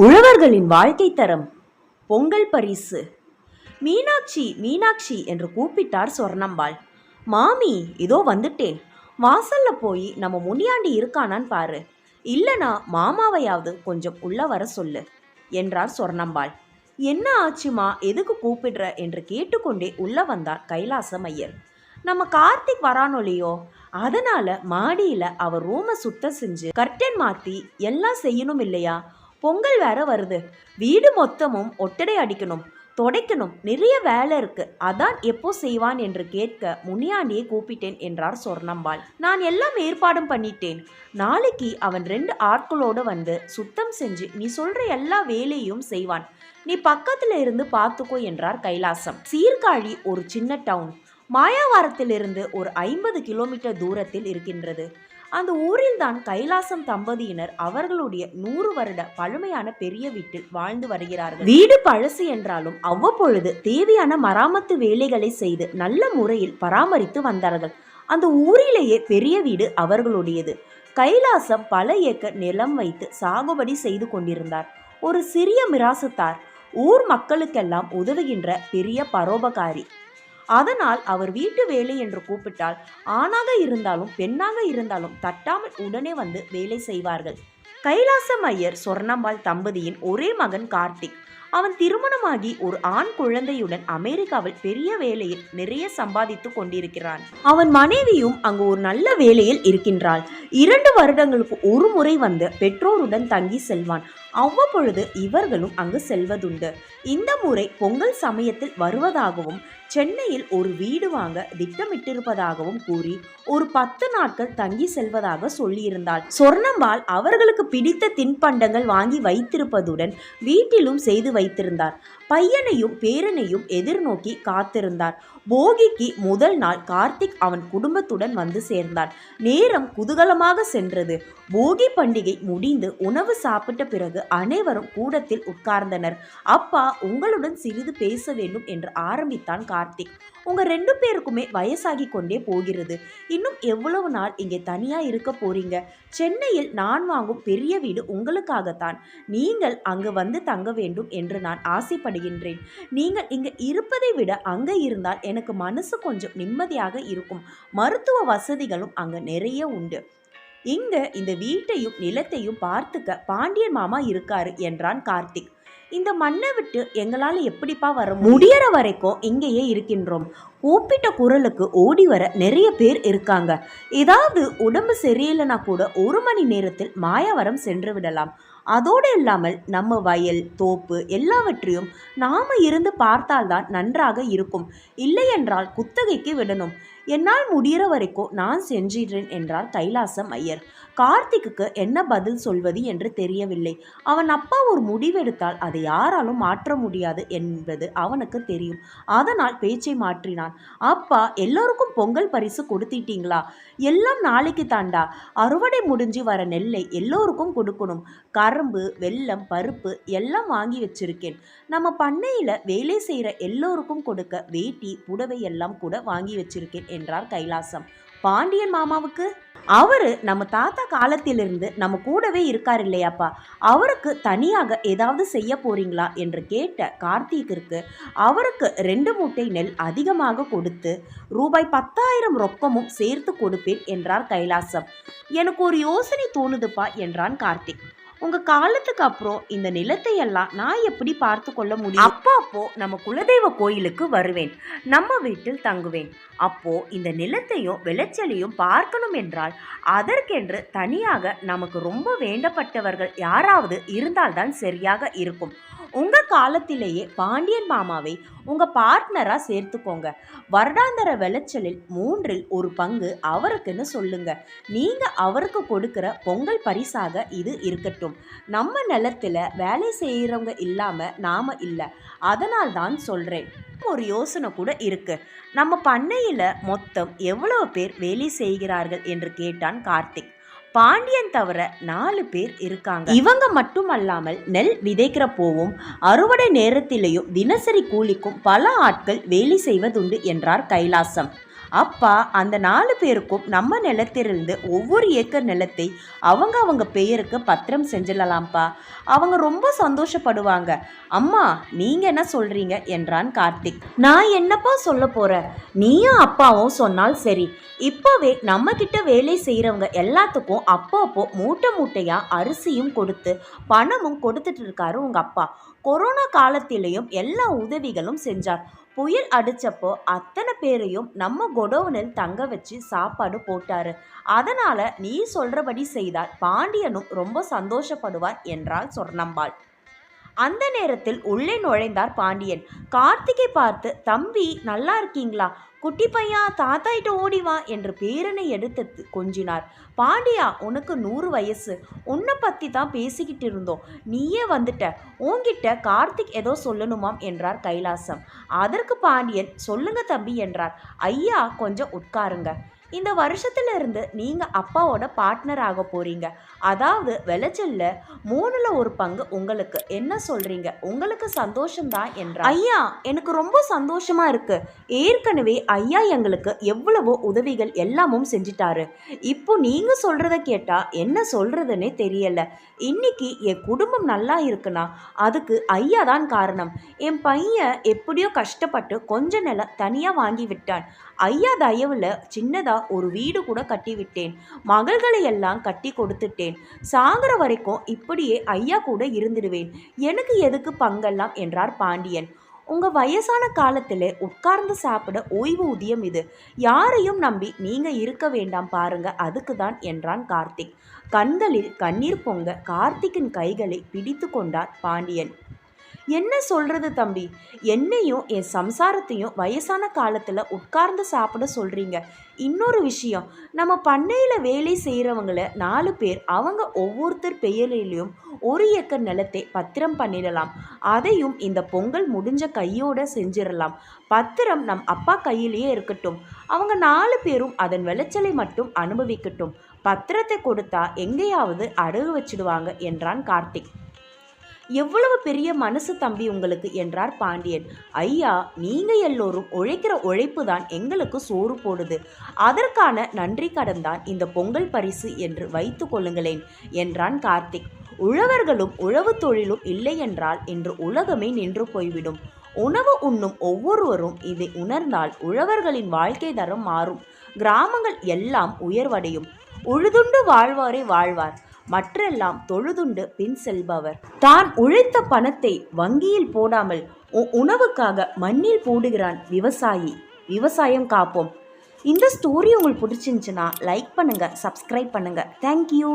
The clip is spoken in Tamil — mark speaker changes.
Speaker 1: உழவர்களின் வாழ்க்கை தரம் பொங்கல் பரிசு. மீனாட்சி மீனாட்சி என்று கூப்பிட்டார் சொர்ணம்பாள். மாமி, இதோ வந்துட்டேன். வாசல்ல போய் நம்ம முனியாண்டி இருக்கானான்னு பாரு. இல்லனா மாமாவையாவது கொஞ்சம் உள்ள வர சொல்லு என்றார் சொர்ணம்பாள். என்ன ஆச்சுமா, எதுக்கு கூப்பிடுற என்று கேட்டுக்கொண்டே உள்ள வந்தார் கைலாசம் ஐயர். நம்ம கார்த்திக் வரானொலியோ, அதனால மாடியில அவர் ரூமை சுத்தம் செஞ்சு கர்டன் மாத்தி எல்லாம் செய்யணும் இல்லையா? பொங்கல் வேற வருது. வீடு மொத்தமும் ஒட்டடை அடிக்கணும், தொடைக்கணும், நிறைய வேலை இருக்கு. அதான் எப்போ செய்வான் என்று கேட்க முனியாண்டியை கூப்பிட்டேன் என்றார் சொர்ணம்பாள். நான் எல்லாம் ஏற்பாடும் பண்ணிட்டேன். நாளைக்கு அவன் 2 ஆட்களோடு வந்து சுத்தம் செஞ்சு நீ சொல்ற எல்லா வேலையும் செய்வான். நீ பக்கத்துல இருந்து பார்த்துக்கோ என்றார் கைலாசம். சீர்காழி ஒரு சின்ன டவுன். மாயாவரத்திலிருந்து ஒரு 50 கிலோமீட்டர் தூரத்தில் இருக்கின்றது. அந்த ஊரில்தான் கைலாசம் தம்பதியினர் அவர்களுடைய 100 வருட பழமையான பெரிய வீட்டில் வாழ்ந்து வருகிறார்கள். வீடு பழசு என்றாலும் அவ்வப்பொழுது தேவையான மராமத்து வேலைகளை செய்து நல்ல முறையில் பராமரித்து வந்தார்கள். அந்த ஊரிலேயே பெரிய வீடு அவர்களுடையது. கைலாசம் பல ஏக்கர் நிலம் வைத்து சாகுபடி செய்து கொண்டிருந்தார். ஒரு சிறிய மிராசுத்தார், ஊர் மக்களுக்கெல்லாம் உதவுகின்ற பெரிய பரோபகாரி. அதனால் அவர் வீட்டு வேலை என்று கூப்பிட்டால் ஆணாக இருந்தாலும் பெண்ணாக இருந்தாலும் தட்டாமல் உடனே வந்து வேலை செய்வார்கள். கைலாசம் ஐயர் சொர்ணம்பாள் தம்பதியின் ஒரே மகன் கார்த்திக். அவன் திருமணமாகி ஒரு ஆண் குழந்தையுடன் அமெரிக்காவில் பெரிய வேலையில் நிறைய சம்பாதித்து கொண்டிருக்கிறான். அவன் மனைவியும் அங்கு ஒரு நல்ல வேலையில் இருக்கின்றாள். 2 வருடங்களுக்கு ஒரு முறை வந்து பெற்றோருடன் தங்கி செல்வான். அவ்வப்பொழுது இவர்களும் அங்கு செல்வதுண்டு. இந்த முறை பொங்கல் சமயத்தில் வருவதாகவும் சென்னையில் ஒரு வீடு வாங்க திட்டமிட்டிருப்பதாகவும் கூறி ஒரு 10 நாட்கள் தங்கி செல்வதாக சொல்லியிருந்தாள். சொர்ணம்பாள் அவர்களுக்கு பிடித்த தின்பண்டங்கள் வாங்கி வைத்திருப்பதுடன் வீட்டிலும் செய்து வைத்திருந்தார். பையனையும் பேரனையும் எதிர்நோக்கி காத்திருந்தார். போகிக்கு முதல் நாள் கார்த்திக் அவன் குடும்பத்துடன் வந்து சேர்ந்தான். நேரம் குதூகலமாக சென்றது. போகி பண்டிகை முடிந்து உணவு சாப்பிட்ட பிறகு அனைவரும் கூடத்தில் உட்கார்ந்தனர். அப்பா, உங்களுடன் சிறிது பேச வேண்டும் என்று ஆரம்பித்தான் கார்த்திக். உங்க 2 பேருக்குமே வயசாகி கொண்டே போகிறது. இன்னும் எவ்வளவு நாள் இங்கே தனியா இருக்க போறீங்க? சென்னையில் நான் வாங்கும் பெரிய வீடு உங்களுக்காகத்தான். நீங்கள் அங்கு வந்து தங்க வேண்டும் என்று நான் ஆசைப்படுகின்றேன். நீங்கள் இங்க இருப்பதை விட அங்க இருந்தால் எனக்கு மனசு கொஞ்சம் நிம்மதியாக இருக்கும். மருத்துவ வசதிகளும் அங்க நிறைய உண்டு. இங்க இந்த வீட்டையும் நிலத்தையும் பார்த்துக்க பாண்டியன் மாமா இருக்காரு என்றான் கார்த்திக். இந்த மண்ணை விட்டு எங்களால் எப்படிப்பா வர முடியற வரைக்கும் இங்கேயே இருக்கின்றோம். கூப்பிட்ட குரலுக்கு ஓடி வர நிறைய பேர் இருக்காங்க. ஏதாவது உடம்பு சரியில்லைனா கூட 1 மணி நேரத்தில் மாயாவரம் சென்று விடலாம். அதோடு இல்லாமல் நம்ம வயல் தோப்பு எல்லாவற்றையும் நாம இருந்து பார்த்தால்தான் நன்றாக இருக்கும். இல்லை என்றால் குத்தகைக்கு விடணும். என்னால் முடிகிற வரைக்கும் நான் செஞ்சிடுறேன் என்றார் கைலாசம் ஐயர். கார்த்திக்கு என்ன பதில் சொல்வது என்று தெரியவில்லை. அவன் அப்பா ஒரு முடிவெடுத்தால் அதை யாராலும் மாற்ற முடியாது என்பது அவனுக்கு தெரியும். அதனால் பேச்சை மாற்றினான். அப்பா, எல்லோருக்கும் பொங்கல் பரிசு கொடுத்திட்டீங்களா? எல்லாம் நாளைக்கு தாண்டா. அறுவடை முடிஞ்சு வர நெல்லை எல்லோருக்கும் கொடுக்கணும். கரும்பு, வெல்லம், பருப்பு எல்லாம் வாங்கி வச்சிருக்கேன். நம்ம பண்ணையில வேலை செய்யற எல்லோருக்கும் கொடுக்க வேட்டி புடவை எல்லாம் கூட வாங்கி வச்சிருக்கேன் என்றார் கைலாசம். பாண்டியன் மாமாவுக்கு? அவரு நம்ம தாத்தா காலத்திலிருந்து நம்ம கூடவே இருக்கார் இல்லையாப்பா, அவருக்கு தனியாக ஏதாவது செய்ய போறீங்களா என்று கேட்ட கார்த்திகிற்கு அவருக்கு 2 மூட்டை நெல் அதிகமாக கொடுத்து ரூபாய் 10,000 ரொக்கமும் சேர்த்து கொடுப்பேன் என்றார் கைலாசம். எனக்கு ஒரு யோசனை தோணுதுப்பா என்றான் கார்த்திக். உங்க காலத்துக்கு அப்புறம் இந்த நிலத்தை எல்லாம் நான் எப்படி பார்த்து கொள்ள முடியும்? அப்போ நம்ம குலதெய்வ கோயிலுக்கு வருவேன், நம்ம வீட்டில் தங்குவேன். அப்போ இந்த நிலத்தையும் விளைச்சலையும் பார்க்கணும் என்றால் அதற்கென்று தனியாக நமக்கு ரொம்ப வேண்டப்பட்டவர்கள் யாராவது இருந்தால்தான் சரியாக இருக்கும். உங்க காலத்திலேயே பாண்டியன் மாமாவை உங்க பார்ட்னரா சேர்த்துக்கோங்க. வருடாந்திர விளைச்சலில் 3இல் 1 பங்கு அவருக்குன்னு சொல்லுங்க. நீங்க அவருக்கு கொடுக்கிற பொங்கல் பரிசாக இது இருக்கட்டும். நம்ம நிலத்துல வேலை செய்யறவங்க இல்லாம நாம இல்லை, அதனால் தான் சொல்றேன். ஒரு யோசனை கூட இருக்கு. நம்ம பண்ணையில மொத்தம் எவ்வளவு பேர் வேலை செய்கிறார்கள் என்று கேட்டான் கார்த்திக். பாண்டியன் தவிர 4 பேர் இருக்காங்க. இவங்க மட்டுமல்லாமல் நெல் விதைக்கிறப்போவும் அறுவடை நேரத்திலேயும் தினசரி கூலிக்கும் பல ஆட்கள் வேலை செய்வதுண்டு என்றார் கைலாசம். அப்பா அந்த 4 பேருக்கும் நம்ம நிலத்திலிருந்து ஒவ்வொரு ஏக்கர் நிலத்தை அவங்க பெயருக்கு பத்திரம் செஞ்சிடலாம்ப்பா. அவங்க ரொம்ப சந்தோஷப்படுவாங்க. அம்மா நீங்க என்ன சொல்றீங்க என்றான் கார்த்திக். நான் என்னப்பா சொல்ல போறேன், நீயும் அப்பாவும் சொன்னால் சரி. இப்போவே நம்ம கிட்ட வேலை செய்கிறவங்க எல்லாத்துக்கும் அப்பப்போ மூட்டை மூட்டையா அரிசியும் கொடுத்து பணமும் கொடுத்துட்டு இருக்காரு உங்க அப்பா. கொரோனா காலத்திலையும் எல்லா உதவிகளும் செஞ்சார். புயல் அடிச்சப்போ அத்தனை பேரையும் நம்ம கொடோனில் தங்க வச்சு சாப்பாடு போட்டாரு. அதனால நீ சொல்றபடி செய்தால் பாண்டியனும் ரொம்ப சந்தோஷப்படுவார் என்றாள் சொர்ணம்பாள். அந்த நேரத்தில் உள்ளே நுழைந்தார் பாண்டியன். கார்த்திகை பார்த்து, தம்பி நல்லா இருக்கீங்களா, குட்டி பையா தாத்தாயிட்ட ஓடிவா என்று பேரனை எடுத்து கொஞ்சினார். பாண்டியா, உனக்கு 100 வயசு, உன்னை பற்றி தான் பேசிக்கிட்டு இருந்தோம், நீயே வந்துட்ட, உன்கிட்ட கார்த்திக் ஏதோ சொல்லணுமாம் என்றார் கைலாசம். அதற்கு பாண்டியன், சொல்லுங்க தம்பி என்றார். ஐயா கொஞ்சம் உட்காருங்க. இந்த வருஷத்துல இருந்து நீங்க அப்பாவோட பார்ட்னர் ஆக போறீங்க. அதாவது விளைச்சல்ல 3ல் 1 பங்கு உங்களுக்கு. என்ன சொல்றீங்க, உங்களுக்கு சந்தோஷம்தான் என்றார். ஐயா எனக்கு ரொம்ப சந்தோஷமா இருக்கு. ஏற்கனவே ஐயா எங்களுக்கு எவ்வளவோ உதவிகள் எல்லாமும் செஞ்சிட்டாரு. இப்போ நீங்க சொல்றத கேட்டா என்ன சொல்றதுன்னே தெரியல. இன்னைக்கு என் குடும்பம் நல்லா இருக்குன்னா அதுக்கு ஐயா தான் காரணம். என் பையன் எப்படியோ கஷ்டப்பட்டு கொஞ்ச நிலம் தனியா வாங்கி விட்டான். ஐயா தயவுல சின்னதா ஒரு வீடு கூட கட்டி விட்டேன். மகள்களை எல்லாம் கட்டி கொடுத்துட்டேன். சாகர வரைக்கும் இப்படியே ஐயா கூட இருந்துடுவேன். எனக்கு எதுக்கு பங்கெல்லாம் என்றார் பாண்டியன். உங்க வயசான காலத்துல உட்கார்ந்து சாப்பிட ஓய்வூதியம் இது. யாரையும் நம்பி நீங்க இருக்க வேண்டாம் பாருங்க, அதுக்கு தான் என்றான் கார்த்திக். கண்களில் கண்ணீர் பொங்க கார்த்திக்கின் கைகளை பிடித்து கொண்டார் பாண்டியன். என்ன சொல்கிறது தம்பி, என்னையும் என் சம்சாரத்தையும் வயசான காலத்தில் உட்கார்ந்து சாப்பிட சொல்கிறீங்க. இன்னொரு விஷயம், நம்ம பண்ணையில் வேலை செய்கிறவங்கள 4 பேர் அவங்க ஒவ்வொருத்தர் பெயரிலையும் 1 ஏக்கர் நிலத்தை பத்திரம் பண்ணிடலாம். அதையும் இந்த பொங்கல் முடிஞ்ச கையோடு செஞ்சிடலாம். பத்திரம் நம் அப்பா கையிலேயே இருக்கட்டும். அவங்க 4 பேரும் அதன் விளைச்சலை மட்டும் அனுபவிக்கட்டும். பத்திரத்தை கொடுத்தா எங்கேயாவது அடகு வச்சிடுவாங்க என்றான் கார்த்திக். எவ்வளவு பெரிய மனசு தம்பி உங்களுக்கு என்றார் பாண்டியன். ஐயா நீங்க எல்லோரும் உழைக்கிற உழைப்பு தான் எங்களுக்கு சோறு போடுது. அதற்கான நன்றி கடன்தான் இந்த பொங்கல் பரிசு என்று வைத்து கொள்ளுங்களேன் என்றான் கார்த்திக். உழவர்களும் உழவு தொழிலும் இல்லை என்றால் இன்று உலகமே நின்று போய்விடும். உணவு உண்ணும் ஒவ்வொருவரும் இதை உணர்ந்தால் உழவர்களின் வாழ்க்கை தரம் மாறும். கிராமங்கள் எல்லாம் உயர்வடையும். உழுதுண்டு வாழ்வாரே வாழ்வார், மற்றெல்லாம் தொழுதுண்டு பின் செல்பவர். தான் உழைத்த பணத்தை வங்கியில் போடாமல் உணவுக்காக மண்ணில் போடுகிறான் விவசாயி. விவசாயம் காப்போம். இந்த ஸ்டோரி உங்களுக்கு பிடிச்சிருந்துச்சுன்னா லைக் பண்ணுங்க, சப்ஸ்கிரைப் பண்ணுங்க. தேங்க்யூ.